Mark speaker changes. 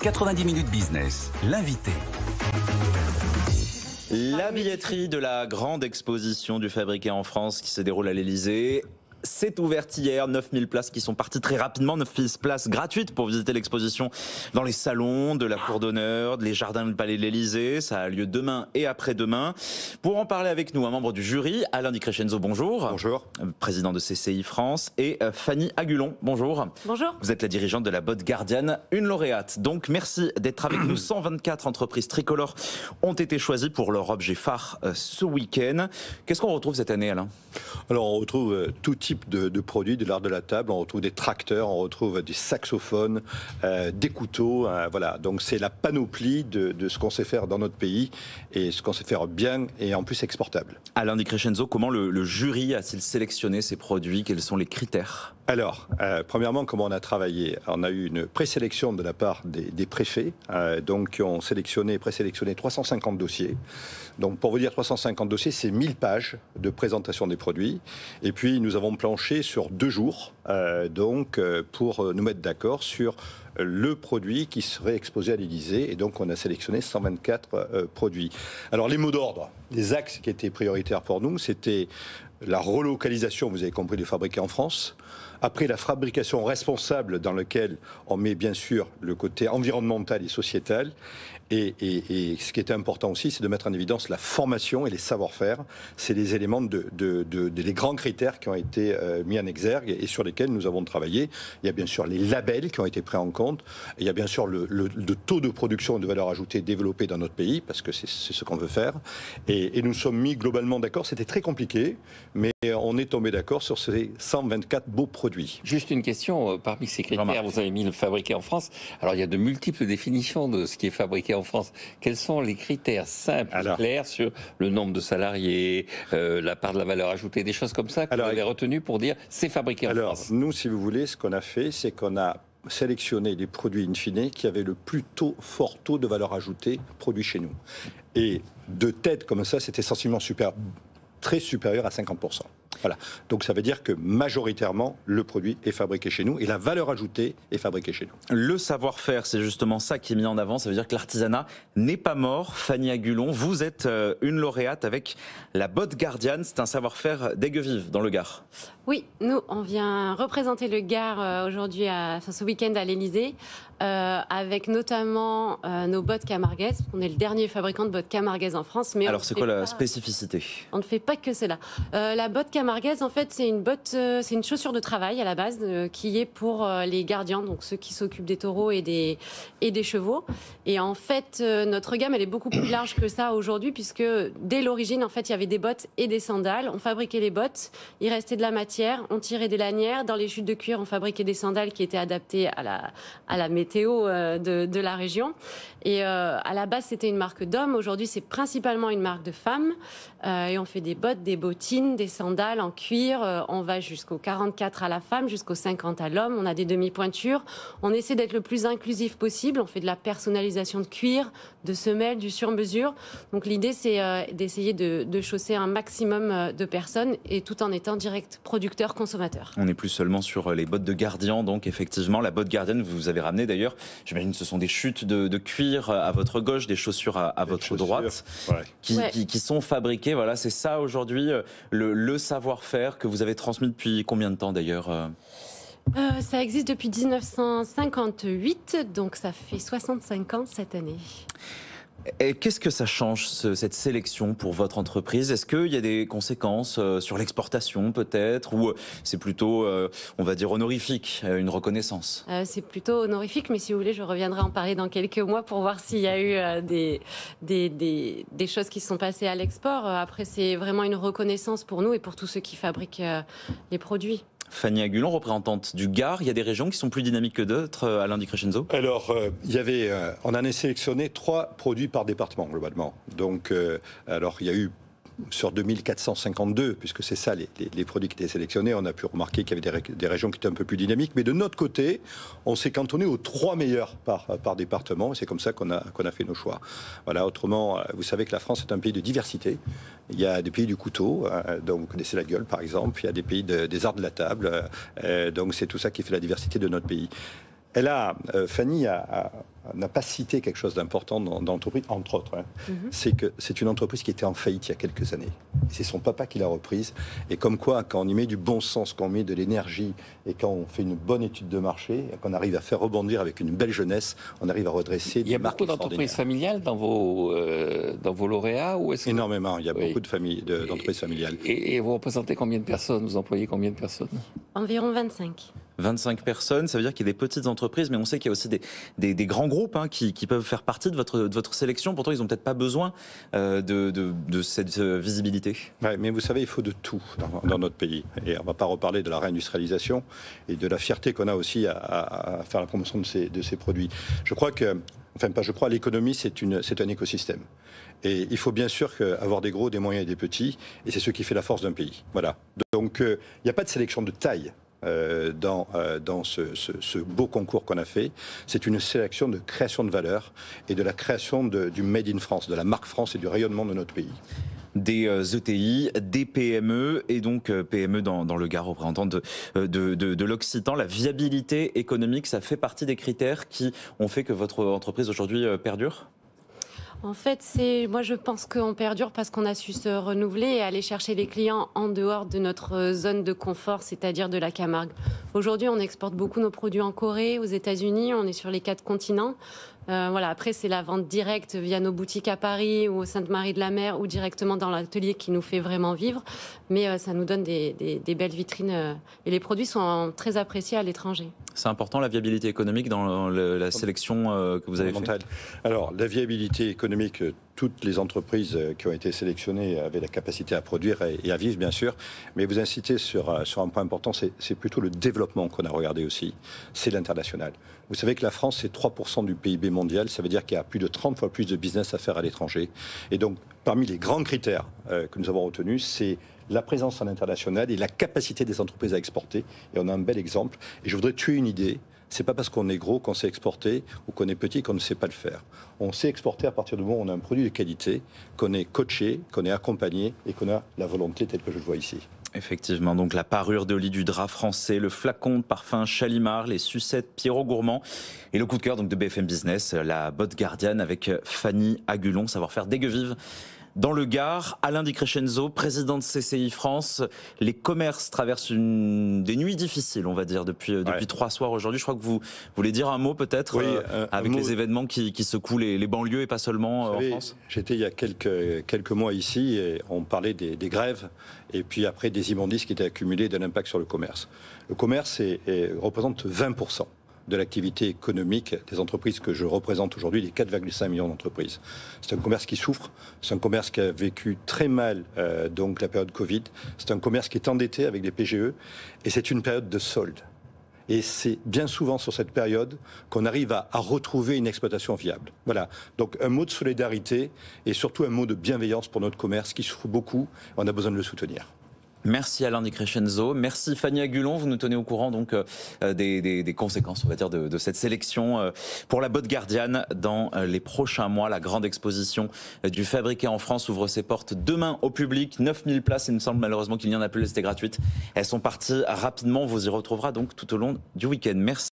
Speaker 1: 90 minutes business, l'invité.
Speaker 2: La billetterie de la grande exposition du Fabriqué en France qui se déroule à l'Elysée. C'est ouverte hier, 9000 places qui sont parties très rapidement, 9000 places gratuites pour visiter l'exposition dans les salons de la Cour d'honneur, les jardins du Palais de l'Elysée. Ça a lieu demain et après-demain. Pour en parler avec nous, un membre du jury, Alain Di Crescenzo, bonjour.
Speaker 3: Bonjour.
Speaker 2: Président de CCI France, et Fanny Agulon, bonjour.
Speaker 4: Bonjour.
Speaker 2: Vous êtes la dirigeante de la Botte Guardian, une lauréate. Donc merci d'être avec nous. 124 entreprises tricolores ont été choisies pour leur objet phare ce week-end. Qu'est-ce qu'on retrouve cette année, Alain ?
Speaker 3: Alors on retrouve tout type de produits de l'art de la table, on retrouve des tracteurs, on retrouve des saxophones, des couteaux, voilà. Donc c'est la panoplie de ce qu'on sait faire dans notre pays et ce qu'on sait faire bien et en plus exportable.
Speaker 2: Alain Di Crescenzo, comment le jury a-t-il sélectionné ces produits ? Quels sont les critères ?
Speaker 3: Alors, premièrement, comment on a travaillé ? On a eu une présélection de la part des préfets, donc qui ont présélectionné 350 dossiers. Donc, pour vous dire, 350 dossiers, c'est 1000 pages de présentation des produits. Et puis, nous avons planché sur 2 jours, pour nous mettre d'accord sur le produit qui serait exposé à l'Élysée. Et donc, on a sélectionné 124 produits. Alors, les mots d'ordre, les axes qui étaient prioritaires pour nous, c'était la relocalisation, vous avez compris, du Fabriqué en France. Après, la fabrication responsable dans laquelle on met bien sûr le côté environnemental et sociétal. Et ce qui était important aussi, c'est de mettre en évidence la formation et les savoir-faire. C'est les éléments des grands critères qui ont été mis en exergue et sur lesquels nous avons travaillé. Il y a bien sûr les labels qui ont été pris en compte. Il y a bien sûr le taux de production de valeur ajoutée développé dans notre pays, parce que c'est ce qu'on veut faire. Et nous sommes mis globalement d'accord. C'était très compliqué, mais on est tombé d'accord sur ces 124 beaux produits.
Speaker 5: Juste une question, parmi ces critères, vous avez mis le fabriqué en France. Alors il y a de multiples définitions de ce qui est fabriqué en France. Quels sont les critères simples et clairs sur le nombre de salariés, la part de la valeur ajoutée, des choses comme ça que vous avez retenues pour dire c'est fabriqué en France ?
Speaker 3: Alors nous, si vous voulez, ce qu'on a fait, c'est qu'on a sélectionné les produits in fine qui avaient le plus fort taux de valeur ajoutée produits chez nous. Et de tête comme ça, c'était essentiellement très supérieur à 50%. Voilà. Donc ça veut dire que majoritairement, le produit est fabriqué chez nous et la valeur ajoutée est fabriquée chez nous.
Speaker 2: Le savoir-faire, c'est justement ça qui est mis en avant. Ça veut dire que l'artisanat n'est pas mort. Fanny Agulon, vous êtes une lauréate avec la Botte Guardian. C'est un savoir-faire d'Aigues-Vives, dans le Gard.
Speaker 4: Oui, nous, on vient représenter le Gard aujourd'hui, ce week-end à l'Elysée, avec notamment nos bottes camarguaises. On est le dernier fabricant de bottes camarguaises en France. Mais alors,
Speaker 2: c'est quoi la spécificité ?
Speaker 4: On ne fait pas que cela. La botte camarguaise, en fait, c'est une chaussure de travail à la base qui est pour les gardiens, donc ceux qui s'occupent des taureaux et des chevaux. Et en fait, notre gamme, elle est beaucoup plus large que ça aujourd'hui, puisque dès l'origine, en fait, il y avait des bottes et des sandales. On fabriquait les bottes, il restait de la matière, on tirait des lanières. Dans les chutes de cuir, on fabriquait des sandales qui étaient adaptées à la météo de la région. Et à la base, c'était une marque d'hommes. Aujourd'hui, c'est principalement une marque de femmes. Et on fait des bottes, des bottines, des sandales en cuir. On va jusqu'au 44 à la femme, jusqu'au 50 à l'homme. On a des demi-pointures. On essaie d'être le plus inclusif possible. On fait de la personnalisation de cuir, de semelles, du sur-mesure. Donc l'idée, c'est d'essayer de chausser un maximum de personnes et tout en étant direct producteur-consommateur.
Speaker 2: On n'est plus seulement sur les bottes de gardien. Donc effectivement, la Botte Guardian, vous avez ramené d'ailleurs, j'imagine que ce sont des chutes de cuir à votre gauche, des chaussures à votre droite, qui sont fabriquées. Voilà, c'est ça aujourd'hui, le savoir-faire que vous avez transmis depuis combien de temps d'ailleurs ?
Speaker 4: Ça existe depuis 1958, donc ça fait 65 ans cette année.
Speaker 2: Et qu'est-ce que ça change, cette sélection pour votre entreprise ? Est-ce qu'il y a des conséquences sur l'exportation peut-être ? Ou c'est plutôt, on va dire, honorifique, une reconnaissance ?
Speaker 4: C'est plutôt honorifique, mais si vous voulez, je reviendrai en parler dans quelques mois pour voir s'il y a eu des choses qui se sont passées à l'export. Après, c'est vraiment une reconnaissance pour nous et pour tous ceux qui fabriquent les produits.
Speaker 2: Fanny Agulon, représentante du Gard, il y a des régions qui sont plus dynamiques que d'autres, Alain Di Crescenzo ?
Speaker 3: Alors, on en a sélectionné 3 produits par département, globalement. Donc, alors, il y a eu sur 2452, puisque c'est ça les produits qui étaient sélectionnés, on a pu remarquer qu'il y avait des régions qui étaient un peu plus dynamiques. Mais de notre côté, on s'est cantonné aux 3 meilleurs par département. Et c'est comme ça qu'on a fait nos choix. Voilà, autrement, vous savez que la France est un pays de diversité. Il y a des pays du couteau, donc vous connaissez la gueule par exemple. Il y a des pays des arts de la table. Donc c'est tout ça qui fait la diversité de notre pays. Fanny a n'a pas cité quelque chose d'important dans l'entreprise, entre autres. C'est que c'est une entreprise qui était en faillite il y a quelques années. C'est son papa qui l'a reprise. Et comme quoi, quand on y met du bon sens, quand on met de l'énergie et quand on fait une bonne étude de marché, qu'on arrive à faire rebondir avec une belle jeunesse, on arrive à redresser des marques.
Speaker 5: Il y a beaucoup d'entreprises familiales dans vos lauréats ou est-ce que...
Speaker 3: Énormément. Il y a beaucoup d'entreprises familiales.
Speaker 5: Et vous représentez combien de personnes? Vous employez combien de personnes?
Speaker 4: Environ 25.
Speaker 2: 25 personnes, ça veut dire qu'il y a des petites entreprises, mais on sait qu'il y a aussi des grands groupes qui peuvent faire partie de votre sélection. Pourtant, ils n'ont peut-être pas besoin de cette visibilité.
Speaker 3: Ouais, mais vous savez, il faut de tout dans notre pays. Et on ne va pas reparler de la réindustrialisation et de la fierté qu'on a aussi à faire la promotion de ces produits. Je crois que, l'économie, c'est un écosystème. Et il faut bien sûr avoir des gros, des moyens et des petits, et c'est ce qui fait la force d'un pays. Voilà. Donc, il n'y a pas de sélection de taille. Dans ce beau concours qu'on a fait. C'est une sélection de création de valeur et de la création du Made in France, de la marque France et du rayonnement de notre pays.
Speaker 2: Des ETI, des PME et donc PME dans le Gard, représentante de l'Occitan. La viabilité économique, ça fait partie des critères qui ont fait que votre entreprise aujourd'hui perdure ?
Speaker 4: En fait, moi je pense qu'on perdure parce qu'on a su se renouveler et aller chercher les clients en dehors de notre zone de confort, c'est-à-dire de la Camargue. Aujourd'hui, on exporte beaucoup nos produits en Corée, aux États-Unis, on est sur les 4 continents. Après, c'est la vente directe via nos boutiques à Paris ou au Sainte-Marie-de-la-Mer ou directement dans l'atelier qui nous fait vraiment vivre. Mais ça nous donne des belles vitrines et les produits sont très appréciés à l'étranger.
Speaker 2: C'est important la viabilité économique dans la sélection que vous avez faite ?
Speaker 3: Alors, la viabilité économique, toutes les entreprises qui ont été sélectionnées avaient la capacité à produire et à vivre, bien sûr. Mais vous incitez sur un point important, c'est plutôt le développement qu'on a regardé aussi. C'est l'international. Vous savez que la France, c'est 3% du PIB mondial. Ça veut dire qu'il y a plus de 30 fois plus de business à faire à l'étranger. Et donc, parmi les grands critères que nous avons retenus, c'est la présence à l'international et la capacité des entreprises à exporter. Et on a un bel exemple. Et je voudrais tuer une idée. C'est pas parce qu'on est gros qu'on sait exporter ou qu'on est petit qu'on ne sait pas le faire. On sait exporter à partir du moment où on a un produit de qualité, qu'on est coaché, qu'on est accompagné et qu'on a la volonté telle que je le vois ici.
Speaker 2: Effectivement, donc la parure de lit du drap français, le flacon de parfum Chalimard, les sucettes Pierrot Gourmand et le coup de cœur donc de BFM Business, la botte Guardian avec Fanny Agulon, savoir-faire d'Aiguevive. Dans le Gard, Alain Di Crescenzo, président de CCI France, les commerces traversent des nuits difficiles, on va dire, depuis 3 soirs aujourd'hui. Je crois que vous voulez dire un mot peut-être avec les événements qui secouent les banlieues et pas seulement en France.
Speaker 3: J'étais il y a quelques mois ici et on parlait des grèves et puis après des immondices qui étaient accumulés d'un impact sur le commerce. Le commerce représente 20% de l'activité économique des entreprises que je représente aujourd'hui, les 4,5 millions d'entreprises. C'est un commerce qui souffre, c'est un commerce qui a vécu très mal donc la période Covid, c'est un commerce qui est endetté avec des PGE et c'est une période de solde. Et c'est bien souvent sur cette période qu'on arrive à retrouver une exploitation viable. Voilà, donc un mot de solidarité et surtout un mot de bienveillance pour notre commerce qui souffre beaucoup, on a besoin de le soutenir.
Speaker 2: Merci Alain Di Crescenzo, merci Fanny Agulon, vous nous tenez au courant donc des conséquences, on va dire, de cette sélection pour la botte Guardian dans les prochains mois. La grande exposition du Fabriqué en France ouvre ses portes demain au public, 9000 places, il me semble malheureusement qu'il n'y en a plus, c'était gratuite. Elles sont parties rapidement, on vous y retrouvera donc tout au long du week-end. Merci.